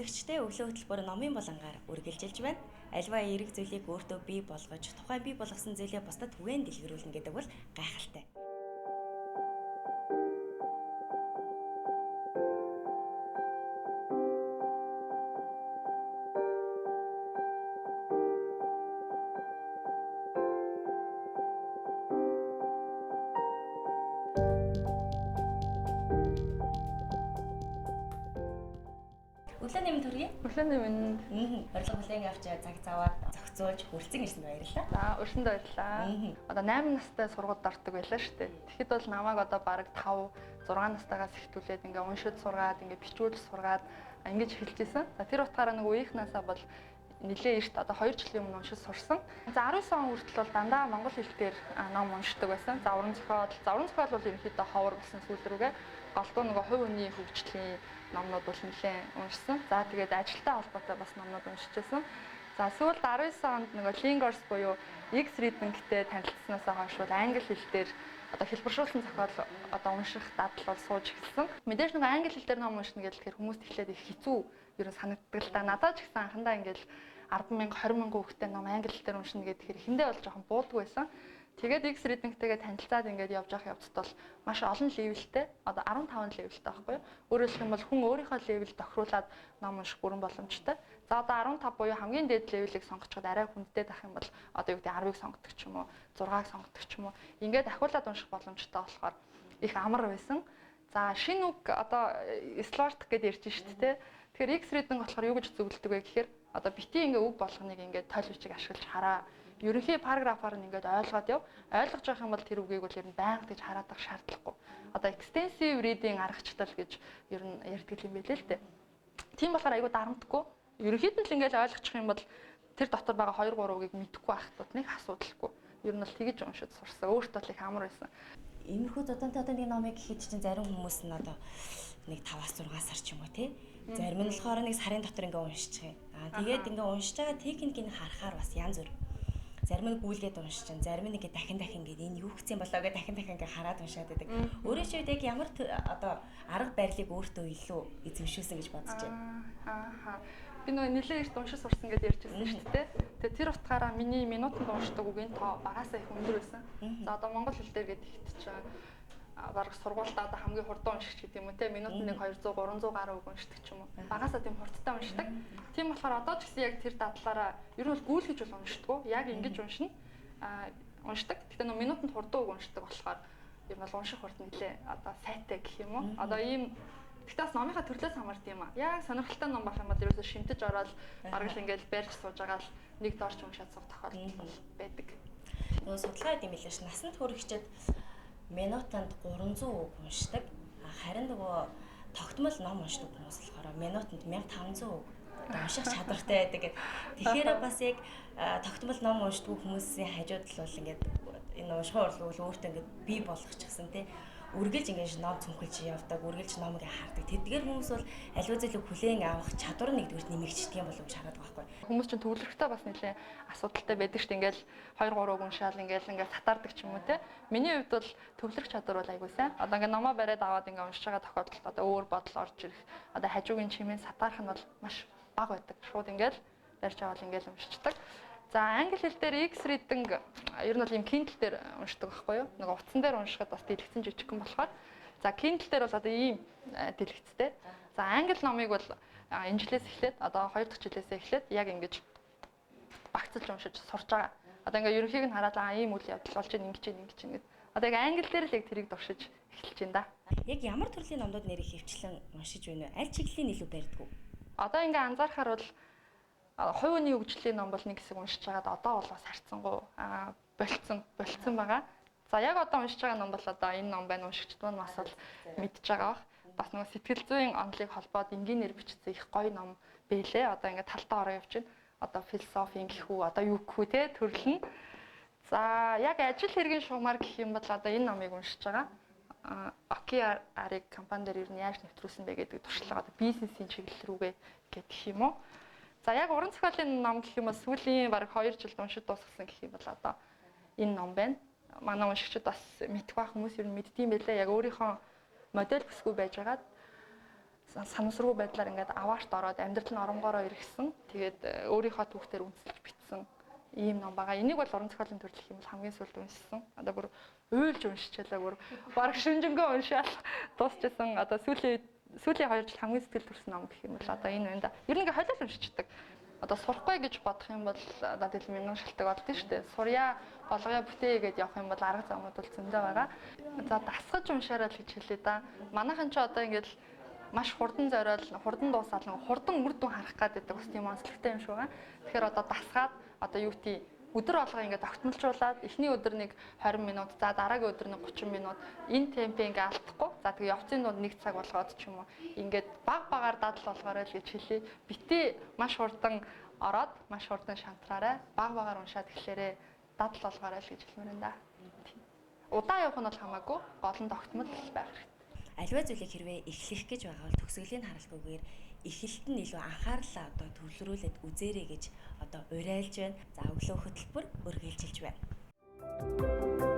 сонсогчтой өглөө хөтөлбөр номын болонгаар үргэлжилж байна. Альва эерэг зүйлийг өөртөө бий болгож, тухайн бий болгосон зүйлээ бусдад түгээн дэлгэрүүлнэ гэдэг бол гайхалтай. Өглөөний мэнд хүргэе. Өглөөний мэнд. Барилга бүлээн авч цаг заваад зохицуулж хүрэлцэн ирсэнд баярлалаа. За, өршөнд баярлалаа. Одоо 8 настай сургуульд ордог байлаа шүү дээ. Тэгэхэд бол намайг одоо бараг 5, 6 настайгаас ихтүүлээд ингээ уншиж сургаад, ингээ бичүүлж сургаад ингэж эхэлж исэн. За, тэр утгаараа нэг үеийнхнаасаа бол нэлээ эрт одоо 2 жилийн өмнө уншиж сурсан. За 19 он хүртэл бол дандаа монгол хэл дээр ном уншдаг байсан. За уран зохиол бол ерөнхийдөө ховор болсон сүүл рүүгээ голдуу нөгөө хувь хүний хөгжлийн номнууд бол нэлээ уншсан. За тэгээд ажилтай холбоотой бас номнууд уншиж байсан. За сүүлд 19 онд нөгөө Lingers буюу X-Reading-тэй танилцсанаас хойш бол англи хэл дээр одоо хэлбэршүүлсэн зохиол одоо унших дадал бол сууж эхэлсэн. Мэдээж нөгөө англи хэл дээр ном уншина гэдгээр хүмүүст эхлээд их хэцүү ер нь санагддаг л да. Надад ч гэсэн анхандаа ингээл 10,000 20,000 хүүхдэд ном англи хэл дээр уншина гэхээр эхэндээ бол жоохон бууддаг байсан. Тэгээд X-Reading-тэйгээ танилцаад ингээд явж явцд бол маш олон левелтэй одоо 15 левелтэй байхгүй юу? Өөрөөр хэлэх юм бол хүн өөрийнхөө левел тохируулаад ном унших бүрэн боломжтой. За одоо 15 буюу хамгийн дээд левелийг сонгочиход арай хүндтэй ах юм бол одоо юу гэдэг 10-ыг сонгодог ч юм уу, 6-ыг сонгодог ч юм уу. Ингээд ахиулаад унших боломжтой болохоор их амар байсан. За шинэ үг одоо slort гэдээ ярьж штэ тэ. Тэгэхээр X-Reading болохоор юу гэж зөвлөдөг вэ гэхээр одоо бити ингээ үг болгоныг ингээ тойл бичиг ашиглаж хараа. Ерөнхий параграфаар нь ингээд ойлгоод яв. Ойлгож явах юм бол тэр үгийг бол ер нь байнга гэж хараад ах шаардлагагүй. Одоо extensive reading аргачлал гэж ер нь ярьдаг юм байлээ л дээ. Тийм болохоор айгүй дарамтгүй. Ерөнхийд нь л ингээд ойлгочих юм бол тэр дотор байгаа 2 3 үгийг мэдэхгүй байхад нэг асуудалгүй. Ер нь бол тэгэж уншиж сурсан. Өөртөө л их амар байсан. Иймэрхүү одоо нэг номыг гэхэд чинь зарим хүмүүс нь одоо нэг 5-6 сар ч юм уу тий. Зарим нь болохоор нэг сарын дотор ингээ уншиж байгаа. Тэгээд ингээ уншиж байгаа техникийг харахаар бас янз бүр. Зарим нь гүйлгээд уншиж чинь, зарим нь ингээ дахин ингээ энэ юу хэцэн болоо гэж дахин ингээ хараад уншаад байдаг. Өөрөө ч яг ямар одоо арга барилыг өөртөө илүү эзэмшүүлсэн гэж бодож байна. Би нөгөө нэлээд эрт уншиж сурсан гэдээ ярьчихсан шүү дээ. Тэгээ тэр утгаараа миний минутанд уншдаг үгийн тоо багасаа их өндөр байсан. За одоо монгол хэл дээр гэдэг чинь бараг сургуультай одоо хамгийн хурдан уншигч гэдэг юм уу те минутанд нэг 200 300 гаруй үг уншдаг ч юм уу. Багасаа тийм хурдтай уншдаг. Тийм болохоор одоо ч гэсэн яг тэр дадлаараа ер нь бол гүйлгэж бол уншдаггүй. Яг ингэж уншина. Уншдаг. Гэтэ нөгөө минутанд хурдан үг уншдаг болохоор ер нь бол унших хурд нэлээ одоо сайтай гэх юм уу. Одоо ийм гэхдээ бас номынхаа төрлөөс хамаард юм аа. Яг сонирхолтой ном байх юм бол ерөөсө шимтэж ороод бараг л ингээл байрч сууж байгаа л нэг дорч уншаад суух тохиолдол байдаг. Нөгөө судалгаа гэдэг юм билээ ш. Насанд хүрэгчэд минутанд 300 үг уншдаг. Харин нөгөө тогтмол ном уншдаг хүмүүс болохоор минутанд 1500 үг унших чадвартай байдаг. Тэгэхээр бас яг тогтмол ном уншдаг хүмүүсийн хажууд л бол ингээд энэ унших урлаг бол өөртөө ингээд бий болгочихсон тий. Үргэлж ингэж ном цүнхэлж явдаг, үргэлж номыг хардаг. Тэдгээр хүмүүс бол аливаа зүйлийг хүлээн авах чадвар нэгдүгээр нэмэгддэг юм болов уу хараад байгаа байхгүй. Хүмүүс чинь төвлөрөхтэй бас нэлээ асуудалтай байдаг шүү дээ. Ингээл 2 3 уншаал ингээл татаардаг ч юм уу те. Миний хувьд бол төвлөрөх чадвар бол айгуу сайн. Одоо ингээ номоо бариад аваад ингээ уншиж байгаа тохиолдолд одоо өөр бодол орж ирэх. Одоо хажуугийн чимээ сатаарах нь бол маш бага байдаг. Шууд ингээл барьж аваад ингээл уншичдаг. За англи хэл дээр X-Reading ер нь бол юм Kindle дээр уншдаг байхгүй юу? Нэг утсан дээр уншихад бас дэлгэцэн жижигхэн болохоор. За Kindle дээр бол одоо ийм дэлгэцтэй. За англи номыг бол энэ жилээс эхлээд одоо 2 дахь жилээсээ эхлээд яг ингэж багцлж уншиж сурж байгаа. Одоо ингээ ерөнхийг нь хараад ийм үйл явдал болж ийн ингэж гээд. Одоо яг англи дээр л яг тэрийг туршиж эхэлж байна да. Яг ямар төрлийн номнууд нэрийг хөвчлэн уншиж байна вэ? Аль чиглэлийн илүү барьдаг вэ? Одоо ингээ анзаархаар бол хувийн хөгжлийн ном бол нэг хэсэг уншиж байгаад одоо бол бас харцсангуу болцсон байгаа. За яг одоо уншиж байгаа ном бол одоо энэ ном байна уншигчд нь бас бол мэдж байгаа бах. Бас нэг сэтгэл зүйн онолыг холбоод энгийнээр бичсэн их гоё ном бэлээ. Одоо ингээд талтаа ороо явж байна. Одоо философийн гэхүү одоо юу гэхүү те төрөл нь. За яг ажил хэргийн шугамар гэх юм бол одоо энэ номыг уншиж байгаа. OKR-ыг компани дээр ер нь яаж нэвтрүүлсэн бэ гэдэг туршлага одоо бизнесийн чиглэл рүүгээ гэх юм уу. За яг уран зохиолын ном гэх юм бол сүүлийн бараг 2 жилд уншиж дуусгасан гэх юм бол одоо энэ ном байна. Манай уншигчид бас мэдэх байх хүмүүс ер нь мэддэм байлээ. Яг өөрийнхөө модель бүсгүй байж байгаад санамсаргуу байдлаар ингээд аваарт ороод амьдрал нь оронгороо иргэсэн. Тэгээд өөрийнхөө түүхтэр үндэслэж бичсэн ийм ном байгаа. Энийг бол уран зохиолын төрөл юм бол хамгийн сүүлд уншсан. Одоо бүр уйлж уншчихлаа бүр баг шүнжэнгөө уншаал дуусчихсан. Одоо сүүлийн 2 жил хамгийн сэтгэл төрсөн ном гэх юм бол одоо энэ байна да. Ер нь ингээ холиол уншчихдаг. Одоо сурахгүй гэж бодох юм бол одоо тэл мянган шалтгаан болд нь шүү дээ. Сурья, болгоё бүтээе гэдээ явах юм бол арга замууд бол зөндөө байгаа. За дасгаж уншаарай л гэж хэлээ да. Манайхан ч одоо ингээл маш хурдан зориол, хурдан дуусаал, хурдан үр дүн харах гэдэг бас тийм онцлогтой юм шиг байгаа. Тэгэхээр одоо дасгаад одоо юу гэдэг өдөр болгоо ингээд тогтмолжуулаад эхний өдөр нэг 20 минут, за дараагийн өдөр нэг 30 минут энэ темпээ ингээд алдахгүй. За тэгээ явцын дунд 1 цаг болгоод ч юм уу ингээд баг багаар дадал болгоорой л гэж хэлээ. Битээ маш хурдан ороод, маш хурдан шантраарай. Баг багаар уншаад эхлээрээ дадал болгоорой л гэж хэлмээр энэ да. Удаан явах нь бол хамаагүй, гол нь тогтмол байх хэрэгтэй. Аливаа зүйлийг хэрвээ эхлэх гэж байгаа бол төгсгөлийн харалтгүйгээр эхлэлт нь илүү анхаарлаа одоо төвлөрүүлээд үзээрэй гэж одоо уриалж байна. За өглөө хөтөлбөр өргөөлжилж байна.